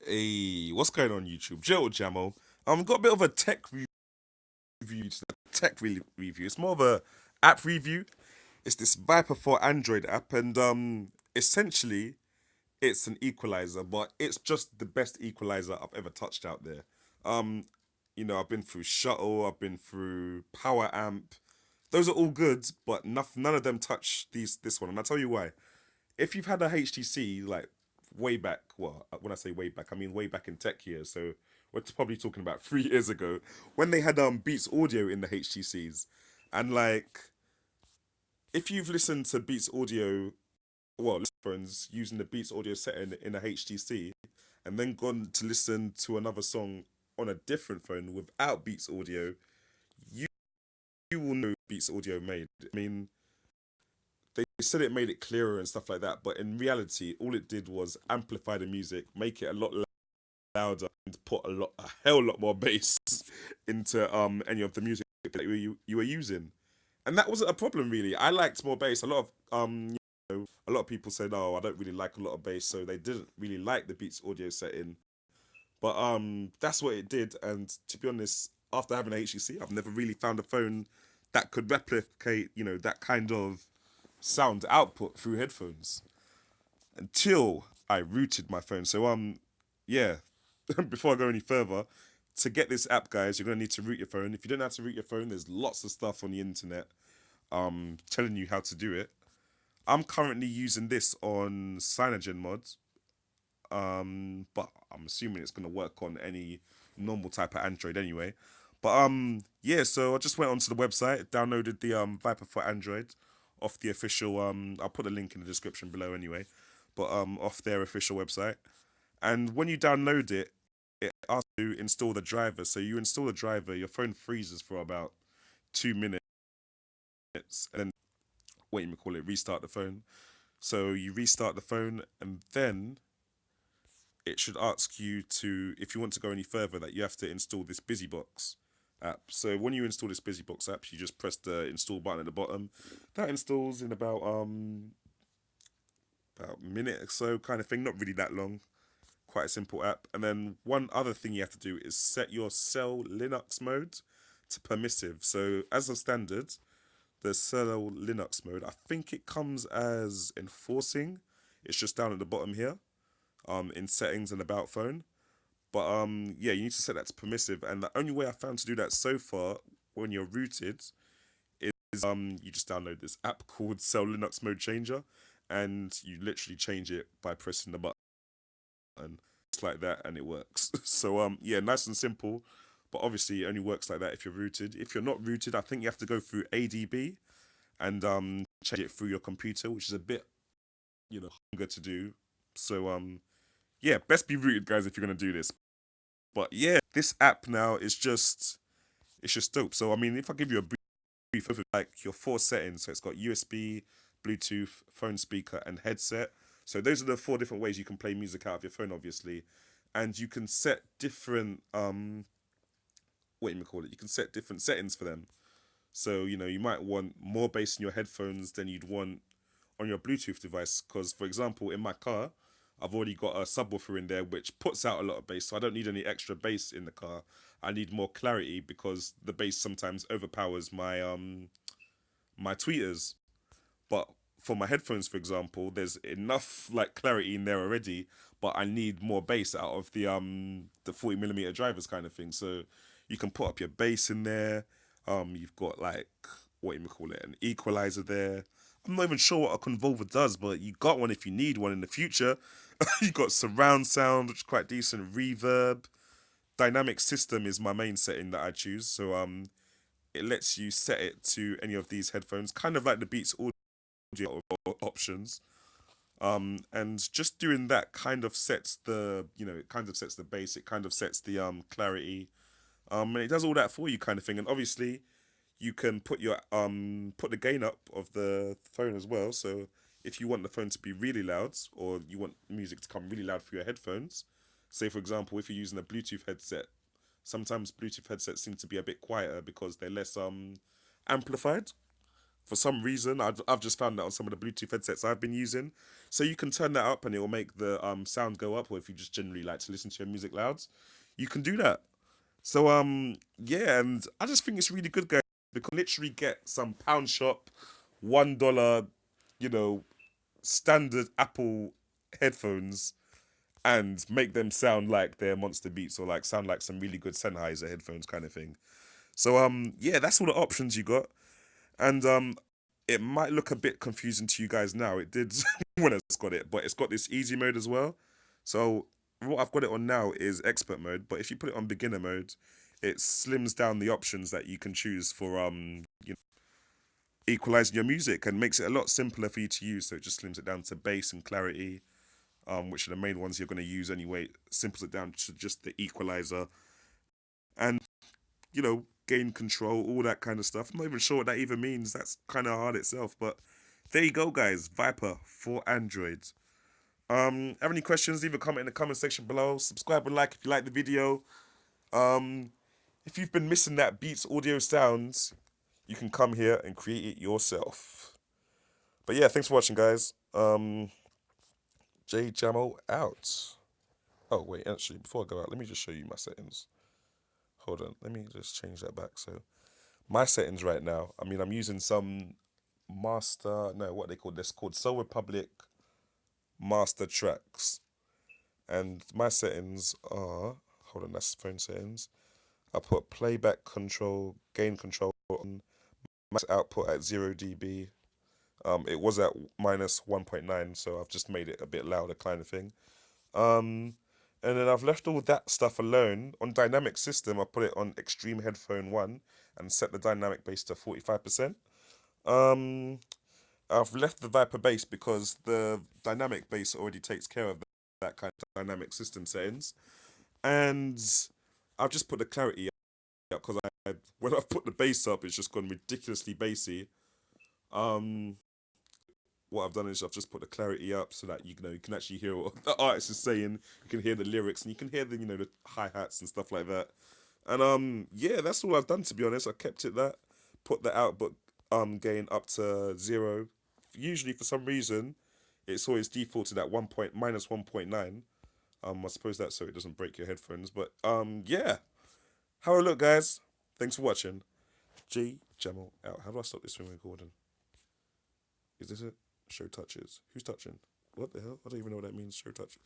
Hey, what's going on YouTube? Joe Jamo. Got a bit of a review, review. It's more of a app review. It's this Viper4Android app, and essentially it's an equalizer, but it's just the best equalizer I've ever touched out there. Um, I've been through Shuttle, I've been through Poweramp. Those are all good, but none of them touch this one, and I'll tell you why. If you've had a HTC like way back, well, when I say way back, I mean way back in tech years. So we're probably talking about 3 years ago when they had Beats Audio in the HTCs, and like if you've listened to Beats Audio, well, phones using the Beats Audio setting in a HTC, and then gone to listen to another song on a different phone without Beats Audio, you you will know Beats Audio made. I mean, they said it made it clearer and stuff like that, but in reality, all it did was amplify the music, make it a lot louder, and put a hell lot more bass into any of the music that you were using, and that wasn't a problem really. I liked more bass. A lot of people said, "Oh, I don't really like a lot of bass," so they didn't really like the Beats Audio setting. But that's what it did, and to be honest, after having a HTC, I've never really found a phone that could replicate, that kind of sound output through headphones until I rooted my phone. So yeah, before I go any further, to get this app, guys, you're gonna need to root your phone. If you don't know how to root your phone, there's lots of stuff on the internet telling you how to do it. I'm currently using this on Cyanogen mods, but I'm assuming it's gonna work on any normal type of Android anyway. But yeah, so I just went onto the website, downloaded the Viper4Android off the official I'll put a link in the description below anyway, but off their official website. And when you download it, it asks you to install the driver. So you install the driver, your phone freezes for about 2 minutes, and then what you call it, restart the phone. So you restart the phone, and then it should ask you to, if you want to go any further, that you have to install this BusyBox app. So when you install this BusyBox app, you just press the install button at the bottom. That installs in about a minute or so, kind of thing. Not really that long. Quite a simple app. And then one other thing you have to do is set your cell Linux mode to permissive. So as a standard, the cell Linux mode, I think it comes as enforcing. It's just down at the bottom here, in settings and about phone. But yeah, you need to set that to permissive. And the only way I found to do that so far when you're rooted is you just download this app called Cell Linux Mode Changer, and you literally change it by pressing the button just like that, and it works. So yeah, nice and simple, but obviously it only works like that if you're rooted. If you're not rooted, I think you have to go through ADB and change it through your computer, which is a bit longer to do. So yeah, best be rooted, guys, if you're gonna do this. But yeah, this app now is just it's just dope. So I mean, if I give you a brief of like your four settings, so it's got USB, Bluetooth, phone speaker, and headset. So those are the four different ways you can play music out of your phone, obviously, and you can set different what do you call it? You can set different settings for them. So you might want more bass in your headphones than you'd want on your Bluetooth device. Because for example, in my car, I've already got a subwoofer in there which puts out a lot of bass, so I don't need any extra bass in the car. I need more clarity because the bass sometimes overpowers my tweeters. But for my headphones, for example, there's enough like clarity in there already, but I need more bass out of the 40mm drivers kind of thing. So you can put up your bass in there. You've got like what you call it, an equalizer there. I'm not even sure what a convolver does, but you got one if you need one in the future. You got surround sound, which is quite decent. Reverb, dynamic system is my main setting that I choose. So it lets you set it to any of these headphones, kind of like the Beats audio options. And just doing that kind of sets it kind of sets the bass, it kind of sets the clarity, and it does all that for you, kind of thing. And obviously, you can put the gain up of the phone as well. So if you want the phone to be really loud, or you want music to come really loud through your headphones, say for example, if you're using a Bluetooth headset, sometimes Bluetooth headsets seem to be a bit quieter because they're less amplified. For some reason, I've just found that on some of the Bluetooth headsets I've been using. So you can turn that up and it will make the sound go up, or if you just generally like to listen to your music louds, you can do that. So yeah, and I just think it's really good, guys, because you can literally get some pound shop, $1, you know, standard Apple headphones and make them sound like they're Monster Beats or like sound like some really good Sennheiser headphones kind of thing. So yeah, that's all the options you got. And it might look a bit confusing to you guys now. It did when it's got it, but it's got this easy mode as well. So what I've got it on now is expert mode, but if you put it on beginner mode, it slims down the options that you can choose for equalizing your music and makes it a lot simpler for you to use. So it just slims it down to bass and clarity, which are the main ones you're going to use anyway. Simples it down to just the equalizer and gain control, all that kind of stuff. I'm not even sure what that even means. That's kind of hard itself, but there you go, guys. Viper for Android. Have any questions? Leave a comment in the comment section below. Subscribe and like if you like the video. If you've been missing that Beats audio sounds, you can come here and create it yourself. But yeah, thanks for watching, guys. Jamo out. Oh wait, actually, before I go out, let me just show you my settings. Hold on, let me just change that back. So my settings right now, I mean, I'm using some what they call this, called Soul Republic master tracks. And my settings are, hold on, that's phone settings. I put playback control, gain control on, max output at 0 dB. It was at minus 1.9, so I've just made it a bit louder kind of thing. And then I've left all that stuff alone. On dynamic system, I put it on extreme headphone 1 and set the dynamic bass to 45%. I've left the Viper bass because the dynamic bass already takes care of that kind of dynamic system settings. And I've just put the clarity up because when I've put the bass up, it's just gone ridiculously bassy. What I've done is I've just put the clarity up so that you can actually hear what the artist is saying. You can hear the lyrics and you can hear the hi-hats and stuff like that. And yeah, that's all I've done, to be honest. I kept it that, put the output gain up to 0. Usually for some reason it's always defaulted at minus 1.9. I suppose that's so it doesn't break your headphones. But yeah. Have a look, guys. Thanks for watching. Jamo out. How do I stop this thing recording? Is this it? Show touches. Who's touching? What the hell? I don't even know what that means. Show touch.